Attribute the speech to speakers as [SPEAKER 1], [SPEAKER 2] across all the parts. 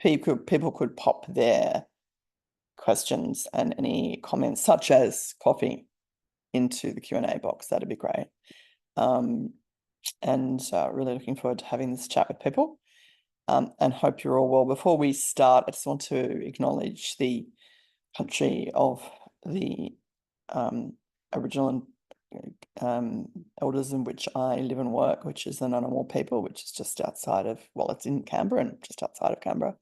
[SPEAKER 1] People could pop their questions and any comments, such as coffee, into the Q&A box. That'd be great. And really looking forward to having this chat with people, and hope you're all well. Before we start, I just want to acknowledge the country of the Aboriginal elders in which I live and work, which is the Ngunnawal people, which is just outside of, well, it's in Canberra and just outside of Canberra,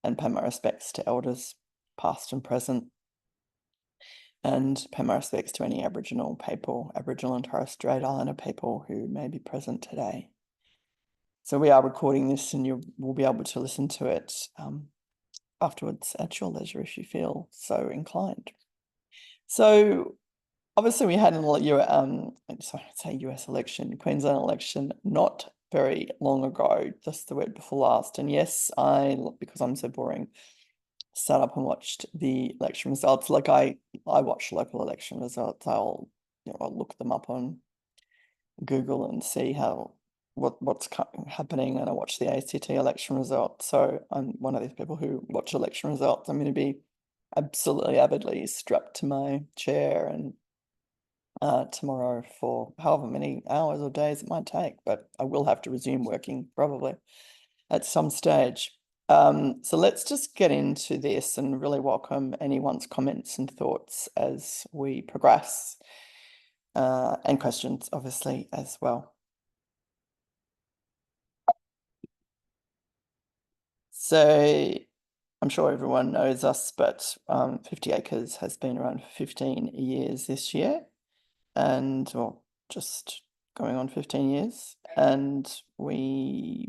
[SPEAKER 1] and pay my respects to elders past and present, and pay my respects to any Aboriginal people, Aboriginal and Torres Strait Islander people who may be present today. So we are recording this, and you will be able to listen to it afterwards at your leisure if you feel so inclined. So obviously we had US election, Queensland election, not very long ago, just the week before last. And yes, because I'm so boring, sat up and watched the election results. Like I watch local election results. I'll look them up on Google and see what's happening, and I watch the ACT election results. So I'm one of these people who watch election results. I'm going to be absolutely avidly strapped to my chair and tomorrow for however many hours or days it might take, but I will have to resume working probably at some stage. So let's just get into this and really welcome anyone's comments and thoughts as we progress, and questions obviously as well. So I'm sure everyone knows us, but 50 Acres has been around for 15 years this year, and well, just going on 15 years, and we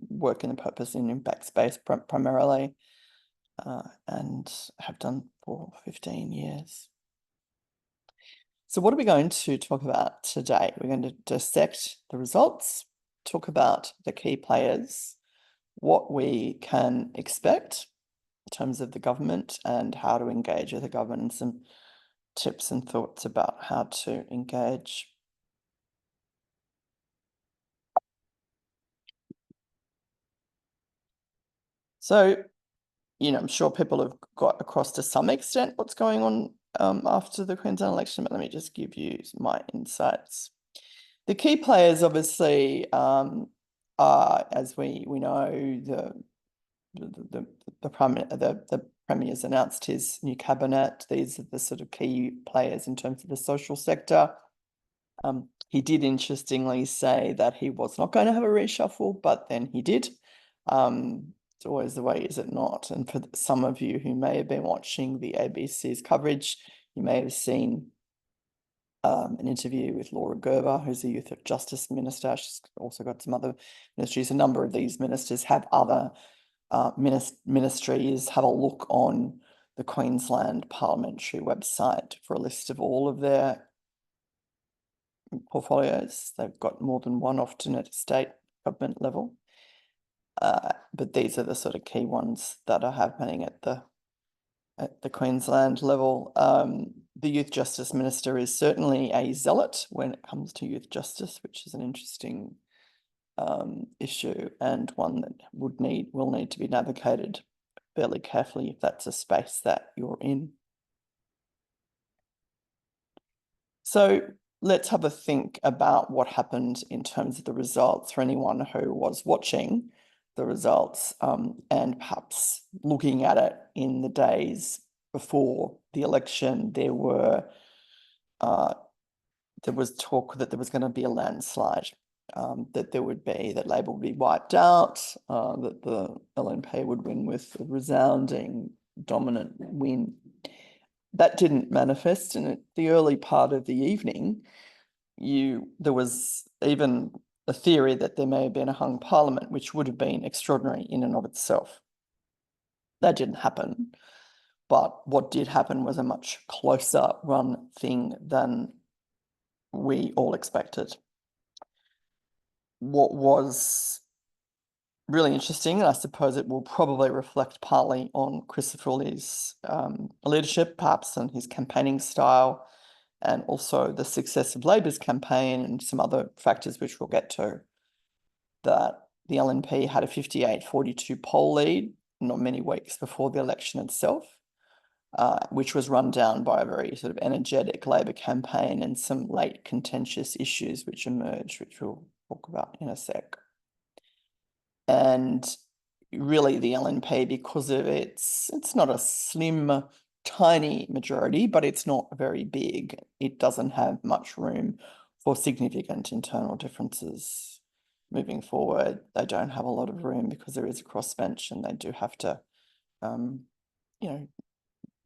[SPEAKER 1] work in the purpose in impact space primarily, and have done for 15 years. So what are we going to talk about today? We're going to dissect the results, talk about the key players, what we can expect in terms of the government and how to engage with the government, and some tips and thoughts about how to engage. So, I'm sure people have got across to some extent what's going on after the Queensland election, but let me just give you my insights. The key players, obviously, are, as we know, the Premier's announced his new cabinet. These are the sort of key players in terms of the social sector. He did interestingly say that he was not going to have a reshuffle, but then he did. It's always the way, is it not? And for some of you who may have been watching the ABC's coverage, you may have seen an interview with Laura Gerber, who's the Youth Justice Minister. She's also got some other ministries. A number of these ministers have other ministries. Have a look on the Queensland Parliamentary website for a list of all of their portfolios. They've got more than one, often at a state government level. But these are the sort of key ones that are happening at the Queensland level. The Youth Justice Minister is certainly a zealot when it comes to youth justice, which is an interesting issue, and one that will need to be navigated fairly carefully if that's a space that you're in. So let's have a think about what happened in terms of the results for anyone who was watching the results, and perhaps looking at it in the days before the election. There was talk that there was going to be a landslide, that Labor would be wiped out, that the LNP would win with a resounding dominant win. That didn't manifest, and at the early part of the evening, there was even a theory that there may have been a hung parliament, which would have been extraordinary in and of itself. That didn't happen, but what did happen was a much closer run thing than we all expected. What was really interesting, and I suppose it will probably reflect partly on Christopher Lee's leadership, perhaps, and his campaigning style, and also the success of Labor's campaign and some other factors which we'll get to, that the LNP had a 58-42 poll lead not many weeks before the election itself, which was run down by a very sort of energetic Labor campaign and some late contentious issues which emerged, which we'll talk about in a sec. And really the LNP, because of it's not a slim, tiny majority, but it's not very big. It doesn't have much room for significant internal differences moving forward. They don't have a lot of room because there is a crossbench and they do have to,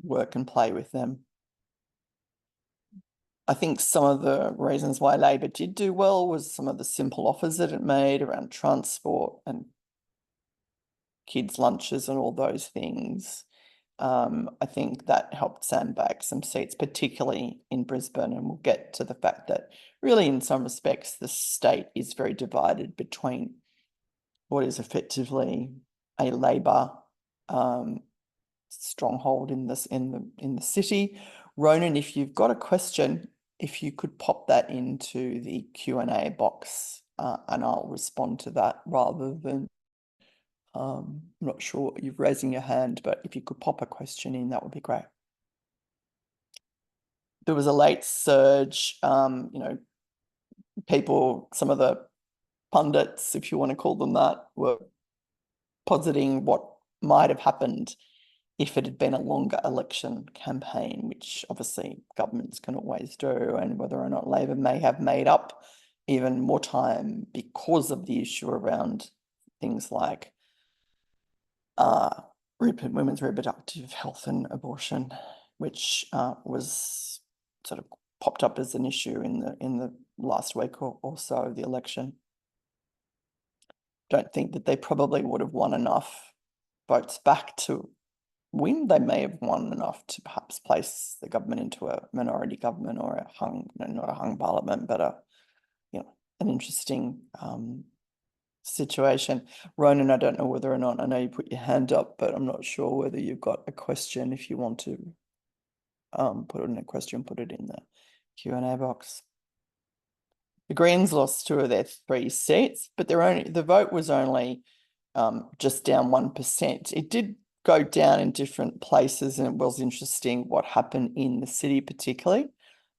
[SPEAKER 1] work and play with them. I think some of the reasons why Labor did do well was some of the simple offers that it made around transport and kids' lunches and all those things. I think that helped sandbag some seats, particularly in Brisbane. And we'll get to the fact that really, in some respects, the state is very divided between what is effectively a Labor stronghold in the city. Ronan, if you've got a question, if you could pop that into the Q&A box, and I'll respond to that rather than I'm not sure you're raising your hand, but if you could pop a question in, that would be great. There was a late surge, people, some of the pundits, if you want to call them that, were positing what might have happened if it had been a longer election campaign, which obviously governments can always do, and whether or not Labor may have made up even more time because of the issue around things like women's reproductive health and abortion, which was sort of popped up as an issue in the last week or so of the election. Don't think that they probably would have won enough votes back to win. They may have won enough to perhaps place the government into a minority government or a hung, not a hung parliament, but an interesting situation. Ronan, I don't know whether or not, I know you put your hand up, but I'm not sure whether you've got a question. If you want to put it in a question, put it in the Q&A box. The Greens lost 2 of their 3 seats, but the vote was only just down 1%. It did go down in different places, and it was interesting what happened in the city particularly.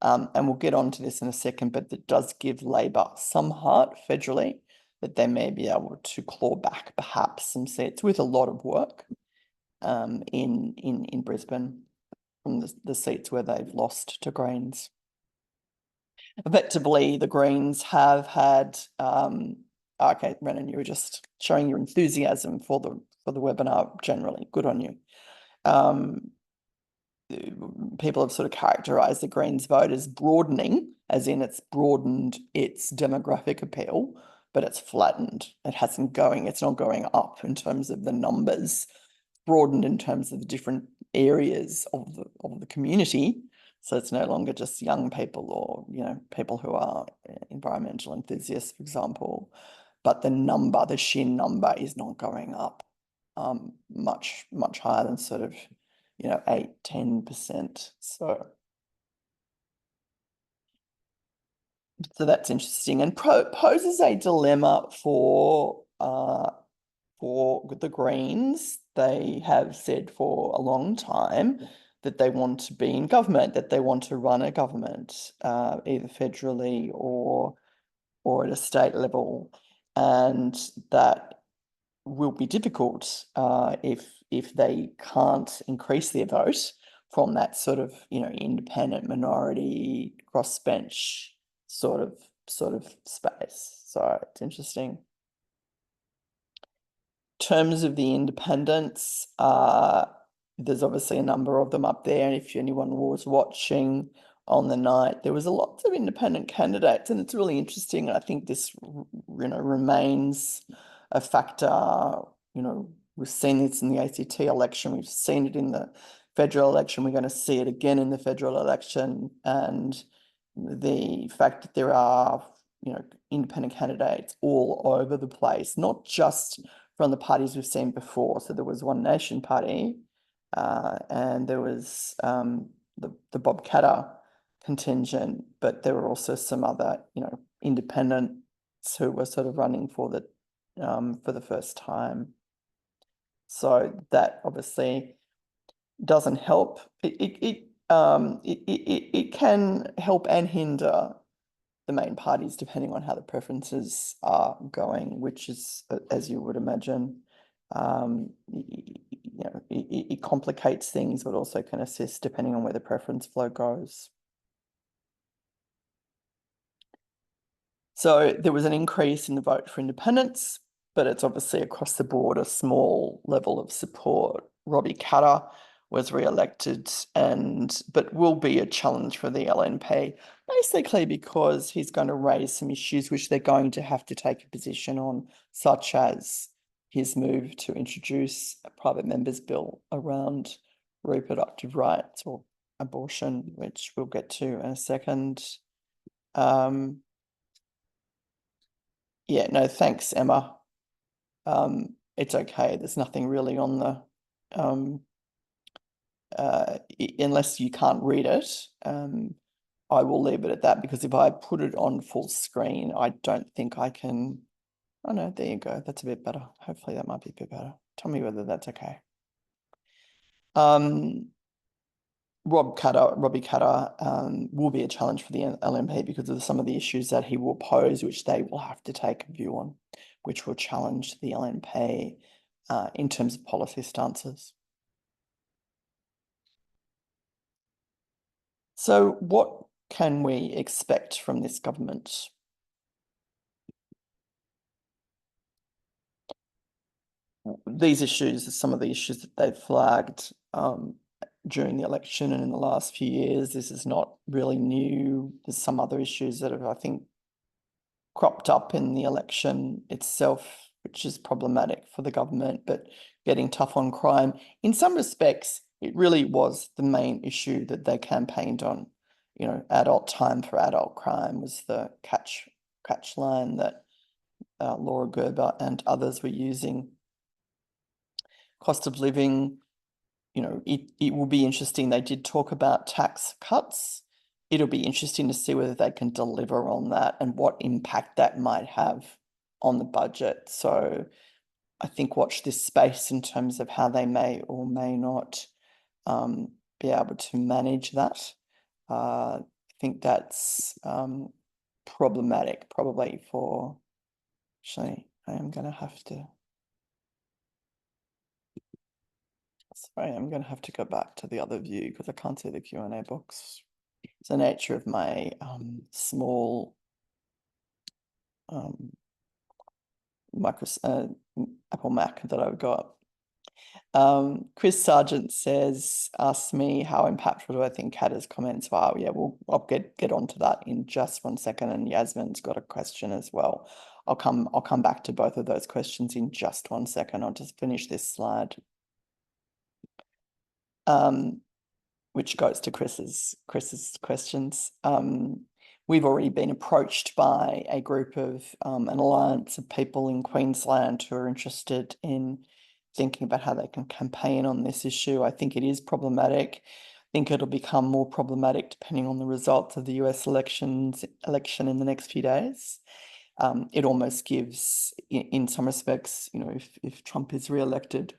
[SPEAKER 1] And we'll get on to this in a second, but it does give Labor some heart federally that they may be able to claw back perhaps some seats with a lot of work in Brisbane from the seats where they've lost to Greens. Effectively, the Greens have had, okay, Brennan, you were just showing your enthusiasm for the webinar generally. Good on you. People have sort of characterized the Greens vote as broadening, as in it's broadened its demographic appeal, but it's flattened. It's not going up in terms of the numbers, broadened in terms of the different areas of the community. So it's no longer just young people or, people who are environmental enthusiasts, for example, but the sheer number is not going up much higher than sort of, 8-10%. So that's interesting and poses a dilemma for the Greens. They have said for a long time that they want to be in government, that they want to run a government, either federally or at a state level, and that will be difficult if they can't increase their vote from that sort of independent minority crossbench sort of space. So it's interesting. In terms of the independents, there's obviously a number of them up there, and if anyone was watching on the night, there was a lot of independent candidates, and it's really interesting. I think this remains a factor. We've seen this in the ACT election, we've seen it in the federal election, we're going to see it again in the federal election, and the fact that there are independent candidates all over the place, not just from the parties we've seen before. So there was One Nation Party, and there was the Bob Katter contingent, but there were also some other independents who were sort of running for the for the first time. So that obviously doesn't help. It can help and hinder the main parties depending on how the preferences are going, which is, as you would imagine, it complicates things, but also can assist depending on where the preference flow goes. So there was an increase in the vote for independence, but it's obviously across the board a small level of support. Robbie Katter was re-elected but will be a challenge for the LNP, basically because he's going to raise some issues which they're going to have to take a position on, such as his move to introduce a private members bill around reproductive rights or abortion, which we'll get to in a second. Yeah, no, thanks, Emma. It's okay. There's nothing really on the unless you can't read it. I will leave it at that, because if I put it on full screen, I don't think I can. Oh no, there you go. That's a bit better. Hopefully that might be a bit better. Tell me whether that's okay. Robbie Katter will be a challenge for the LNP because of some of the issues that he will pose, which they will have to take a view on, which will challenge the LNP in terms of policy stances. So what can we expect from this government? These issues are some of the issues that they've flagged during the election and in the last few years. This is not really new. There's some other issues that have, I think, cropped up in the election itself, which is problematic for the government, but getting tough on crime. In some respects, it really was the main issue that they campaigned on. You know, adult time for adult crime was the catch line that Laura Gerber and others were using. Cost of living, you know, it will be interesting. They did talk about tax cuts. It'll be interesting to see whether they can deliver on that and what impact that might have on the budget. So I think watch this space in terms of how they may or may not be able to manage that. I think that's problematic, probably for, actually, I am going to have to, sorry, I'm going to have to go back to the other view because I can't see the Q&A box. It's the nature of my small Apple Mac that I've got. Chris Sargent says, ask me how impactful do I think Katter's comments are. Yeah, I'll get onto that in just 1 second. And Yasmin's got a question as well. I'll come back to both of those questions in just 1 second. I'll just finish this slide. Which goes to Chris's questions. We've already been approached by a group of an alliance of people in Queensland who are interested in thinking about how they can campaign on this issue. I think it is problematic. I think it'll become more problematic depending on the results of the US election in the next few days. It almost gives, in some respects, you know, if Trump is re-elected,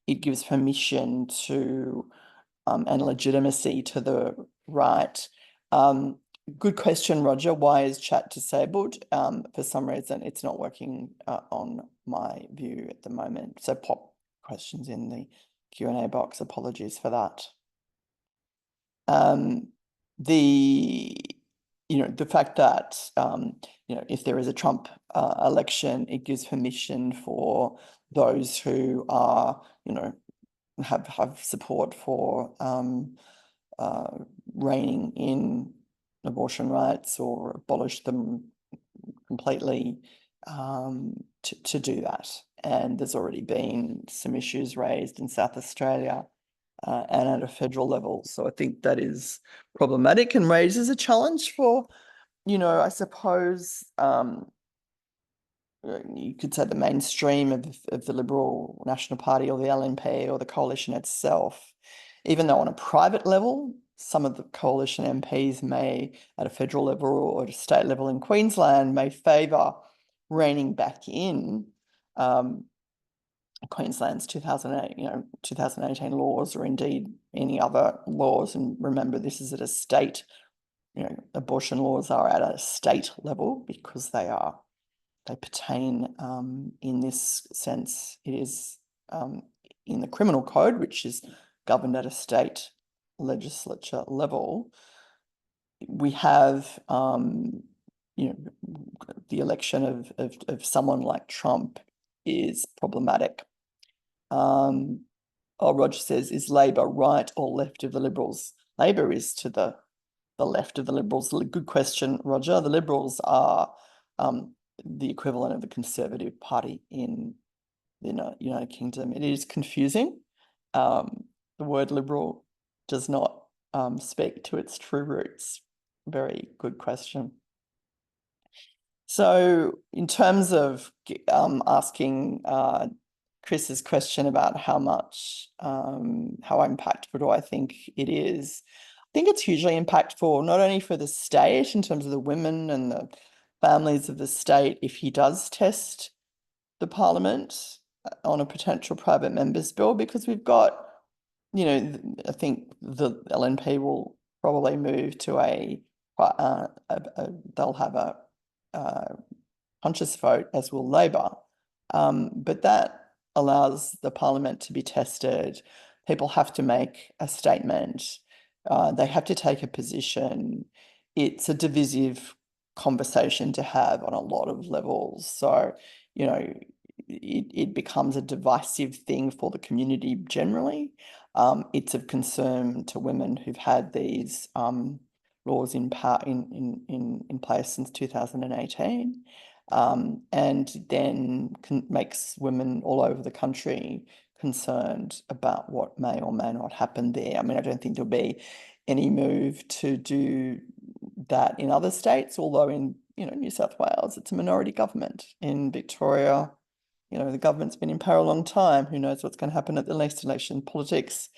[SPEAKER 1] it gives permission to and legitimacy to the right. Good question, Roger. Why is chat disabled? For some reason, it's not working on my view at the moment. So pop questions in the Q&A box. Apologies for that. The fact that if there is a Trump election, it gives permission for those who are have support for reining in abortion rights or abolish them completely to do that. And there's already been some issues raised in South Australia and at a federal level. So I think that is problematic and raises a challenge for, I suppose, you could say the mainstream of the Liberal National Party or the LNP or the coalition itself, even though on a private level, some of the coalition MPs may, at a federal level or at a state level in Queensland, may favour reining back in Queensland's 2018 laws, or indeed any other laws. And remember, this is at a state, abortion laws are at a state level because they pertain, in this sense, it is in the criminal code, which is governed at a state legislature level. We have, the election of someone like Trump is problematic. Roger says, is Labor right or left of the Liberals? Labor is to the left of the Liberals. Good question, Roger. The Liberals are the equivalent of the Conservative Party in the United Kingdom. It is confusing. The word Liberal does not speak to its true roots. Very good question. So in terms of asking Chris's question about how impactful do I think it is, I think it's hugely impactful, not only for the state in terms of the women and the families of the state, if he does test the parliament on a potential private members bill, because we've got, I think the LNP will probably move to they'll have a conscious vote, as will Labor. But that allows the parliament to be tested. People have to make a statement. They have to take a position. It's a divisive conversation to have on a lot of levels. So, it becomes a divisive thing for the community generally. It's of concern to women who've had these laws in place since 2018, and then makes women all over the country concerned about what may or may not happen there. I mean, I don't think there'll be any move to do that in other states, although in New South Wales, it's a minority government. In Victoria, the government's been in power a long time. Who knows what's going to happen at the next election? Politics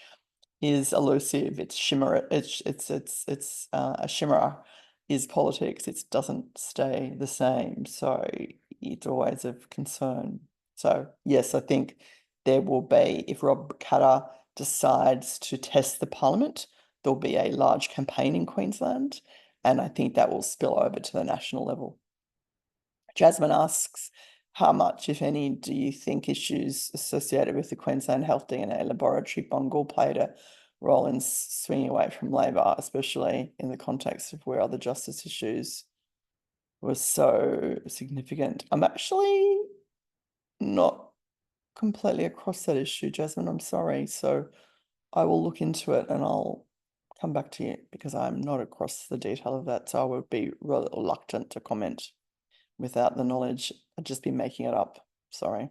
[SPEAKER 1] is elusive. It's shimmer. It's a shimmerer is politics. It doesn't stay the same. So it's always of concern. So yes, I think there will be, if Rob Katter decides to test the parliament, there'll be a large campaign in Queensland, and I think that will spill over to the national level. Jasmine asks, how much, if any, do you think issues associated with the Queensland Health DNA Laboratory bungle played a role in swinging away from Labor, especially in the context of where other justice issues were so significant? I'm actually not completely across that issue, Jasmine. I'm sorry. So I will look into it and I'll come back to you, because I'm not across the detail of that. So I would be reluctant to comment without the knowledge. I'd just be making it up. Sorry.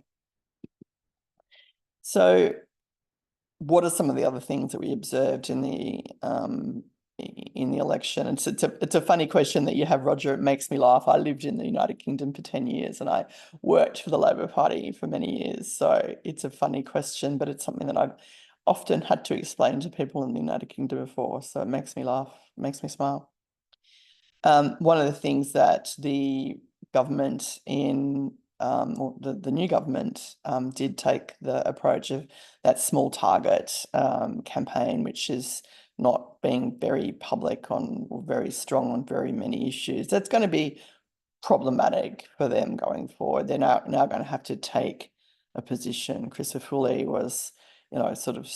[SPEAKER 1] So what are some of the other things that we observed in the election? And it's a funny question that you have, Roger. It makes me laugh. I lived in the United Kingdom for 10 years and I worked for the Labor Party for many years. So it's a funny question, but it's something that I've often had to explain to people in the United Kingdom before. So it makes me laugh, makes me smile. One of the things that the government or the new government did take the approach of that small target campaign, which is not being very public on, or very strong on very many issues. That's going to be problematic for them going forward. They're now going to have to take a position. Chris Fully was, sort of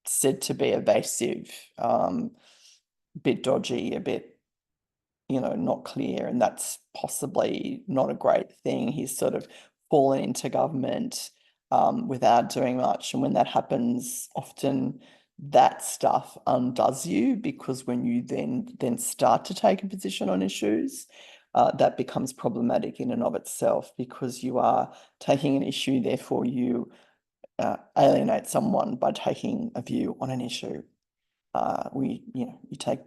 [SPEAKER 1] said to be evasive, a bit dodgy, a bit, not clear, and that's possibly not a great thing. He's sort of fallen into government without doing much, and when that happens, often that stuff undoes you, because when you then start to take a position on issues, that becomes problematic in and of itself, because you are taking an issue, therefore you alienate someone by taking a view on an issue. You take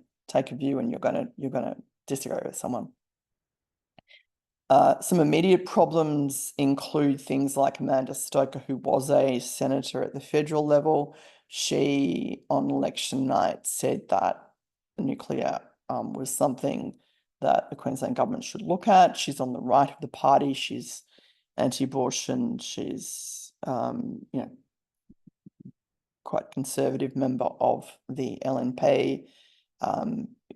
[SPEAKER 1] a view and you're gonna disagree with someone. Some immediate problems include things like Amanda Stoker, who was a senator at the federal level. She, on election night, said that nuclear was something that the Queensland government should look at. She's on the right of the party. She's anti-abortion. She's, you know, quite conservative member of the LNP.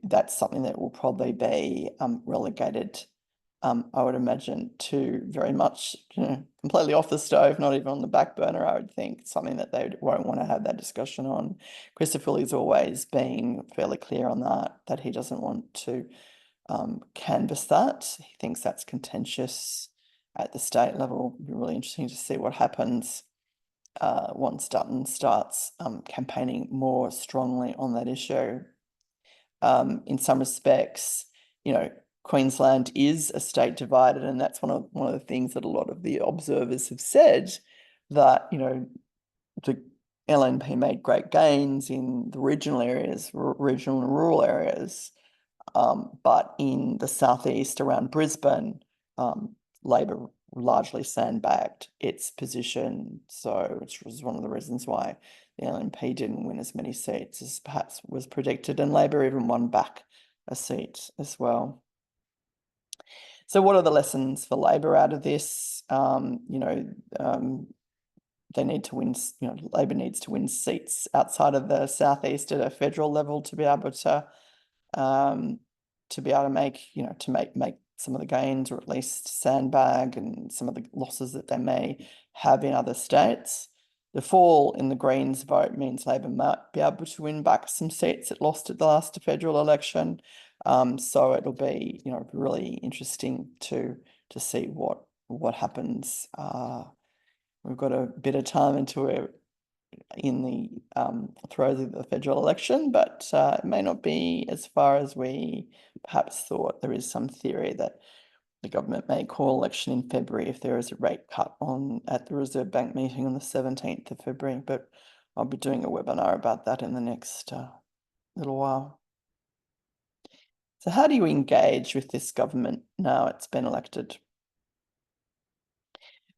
[SPEAKER 1] That's something that will probably be relegated, I would imagine, to very much, you know, completely off the stove, not even on the back burner, I would think, something that they won't want to have that discussion on. Christopher Lee's always been fairly clear on that he doesn't want to canvass that. He thinks that's contentious at the state level. It'll be really interesting to see what happens once Dutton starts campaigning more strongly on that issue. In some respects, you know, Queensland is a state divided, and that's one of the things that a lot of the observers have said, that, you know, the LNP made great gains in the regional areas, regional and rural areas, but in the southeast around Brisbane, Labor largely sandbagged its position, so which was one of the reasons why the LNP didn't win as many seats as perhaps was predicted, and Labor even won back a seat as well. So what are the lessons for Labor out of this? You know, they need to win, you know, Labor needs to win seats outside of the southeast at a federal level to be able to make, you know, to make some of the gains, or at least sandbag and some of the losses that they may have in other states. The fall in the Greens vote means Labor might be able to win back some seats it lost at the last federal election. So it'll be, you know, really interesting to see what happens. We've got a bit of time into it in the throes of the federal election, but it may not be as far as we perhaps thought. There is some theory that the government may call election in February if there is a rate cut at the Reserve Bank meeting on the 17th of February, but I'll be doing a webinar about that in the next little while. So how do you engage with this government now it's been elected?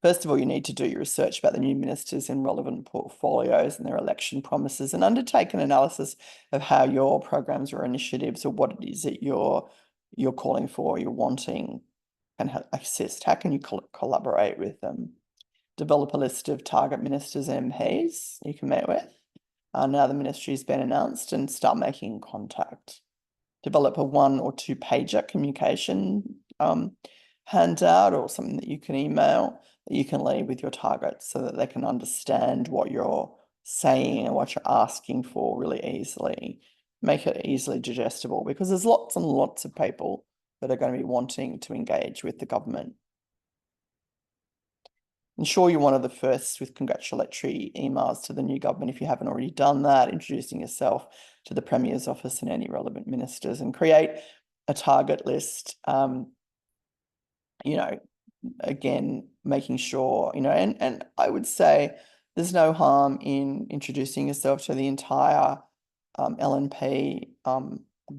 [SPEAKER 1] First of all, you need to do your research about the new ministers and relevant portfolios and their election promises, and undertake an analysis of how your programs or initiatives, or what it is that you're calling for, you're wanting, and assist. How can you collaborate with them? Develop a list of target ministers and MPs you can meet with. Now the ministry's been announced, and start making contact. Develop a 1 or 2 pager communication handout, or something that you can email, that you can leave with your targets, so that they can understand what you're saying and what you're asking for really easily. Make it easily digestible, because there's lots and lots of people that are going to be wanting to engage with the government. Ensure you're one of the first with congratulatory emails to the new government if you haven't already done that, introducing yourself to the Premier's office and any relevant ministers, and create a target list. You know, again, making sure, you know, and I would say there's no harm in introducing yourself to the entire LNP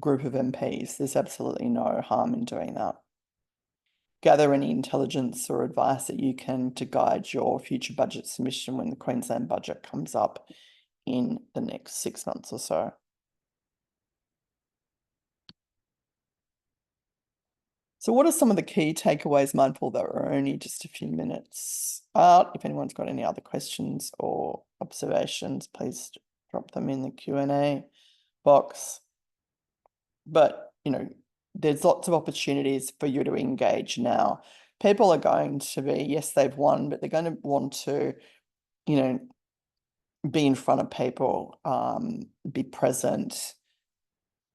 [SPEAKER 1] group of MPs. There's absolutely no harm in doing that. Gather any intelligence or advice that you can to guide your future budget submission when the Queensland budget comes up in the next 6 months or so. So what are some of the key takeaways, mindful that we're only just a few minutes out? If anyone's got any other questions or observations, please drop them in the Q&A box. But, you know, there's lots of opportunities for you to engage now. People are going to be, yes, they've won, but they're going to want to, you know, be in front of people, be present,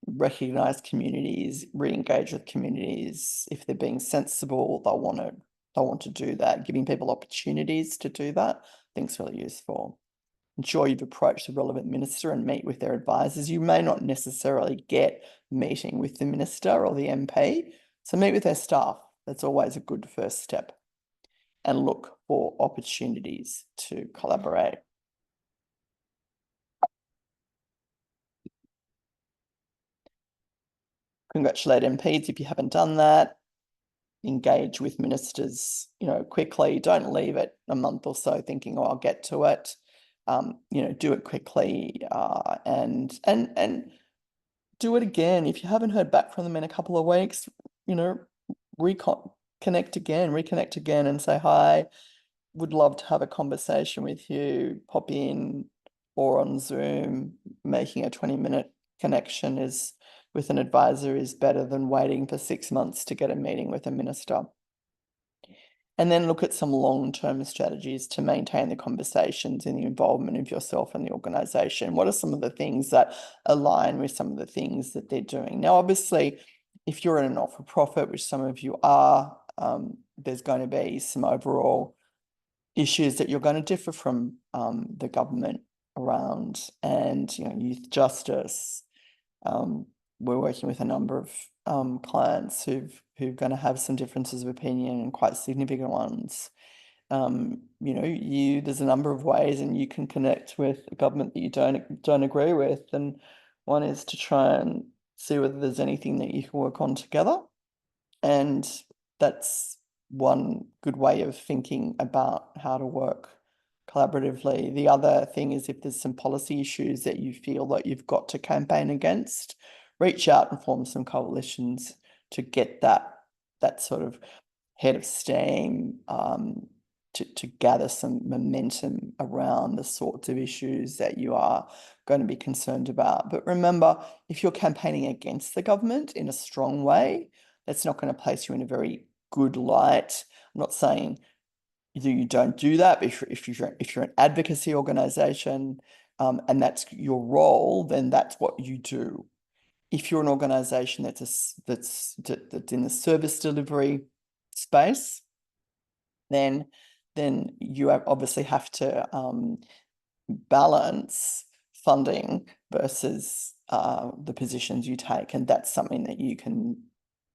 [SPEAKER 1] recognize communities, re-engage with communities. If they're being sensible, they'll want to do that. Giving people opportunities to do that, I think is really useful. Ensure you've approached the relevant minister and meet with their advisors. You may not necessarily get a meeting with the minister or the MP, so meet with their staff. That's always a good first step. And look for opportunities to collaborate. Congratulate MPs if you haven't done that. Engage with ministers, you know, quickly. Don't leave it a month or so thinking, oh, I'll get to it. You know, do it quickly, and do it again. If you haven't heard back from them in a couple of weeks, reconnect again and say, hi, would love to have a conversation with you, pop in or on Zoom. Making a 20-minute connection is with an advisor is better than waiting for 6 months to get a meeting with a minister. And then look at some long-term strategies to maintain the conversations and the involvement of yourself and the organisation. What are some of the things that align with some of the things that they're doing? Now, obviously, if you're in a not-for-profit, which some of you are, there's going to be some overall issues that you're going to differ from the government around, and youth justice. We're working with a number of clients who are going to have some differences of opinion and quite significant ones. There's a number of ways, and you can connect with a government that you don't agree with, and one is to try and see whether there's anything that you can work on together, and that's one good way of thinking about how to work collaboratively. The other thing is, if there's some policy issues that you feel that you've got to campaign against, reach out and form some coalitions to get that sort of head of steam, to gather some momentum around the sorts of issues that you are going to be concerned about. But remember, if you're campaigning against the government in a strong way, that's not going to place you in a very good light. I'm not saying you don't do that, but if you're an advocacy organisation, and that's your role, then that's what you do. If you're an organisation that's in the service delivery space, then you obviously have to balance funding versus the positions you take, and that's something that you can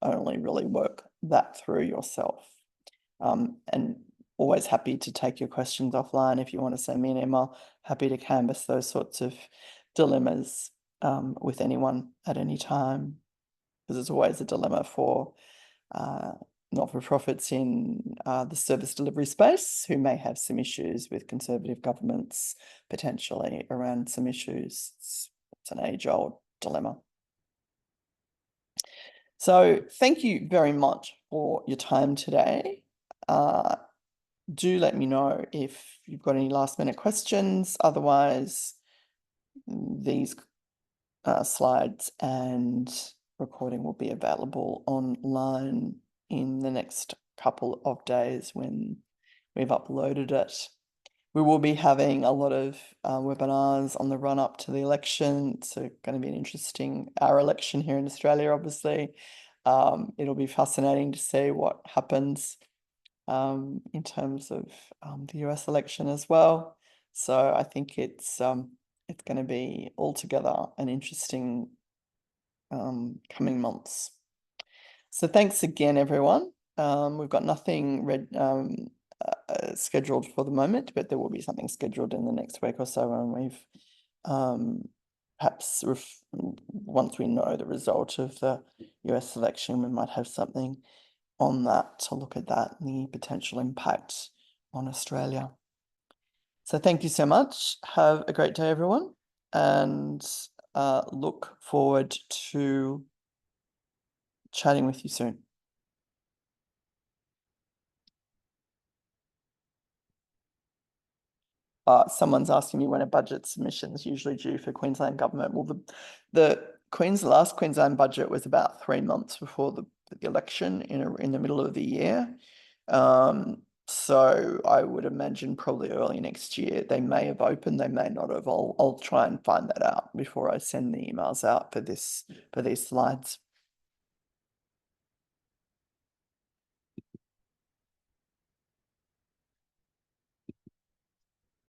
[SPEAKER 1] only really work that through yourself. And always happy to take your questions offline. If you want to send me an email, happy to canvass those sorts of dilemmas with anyone at any time, because it's always a dilemma for not-for-profits in the service delivery space who may have some issues with Conservative governments, potentially around some issues. It's an age-old dilemma. So thank you very much for your time today. Do let me know if you've got any last-minute questions. Otherwise, these slides and recording will be available online in the next couple of days when we've uploaded it. We will be having a lot of webinars on the run up to the election. It's going to be an interesting, our election here in Australia, obviously. It'll be fascinating to see what happens in terms of the US election as well. So I think it's going to be altogether an interesting coming months. So thanks again, everyone. We've got nothing scheduled for the moment, but there will be something scheduled in the next week or so, and we've perhaps once we know the result of the US election, we might have something on that to look at that and the potential impact on Australia. So thank you so much. Have a great day, everyone, and look forward to chatting with you soon. Someone's asking me when a budget submission is usually due for Queensland government. Well, the last Queensland budget was about 3 months before the election in the middle of the year. So I would imagine probably early next year. They may have opened, they may not have. I'll try and find that out before I send the emails out for these slides.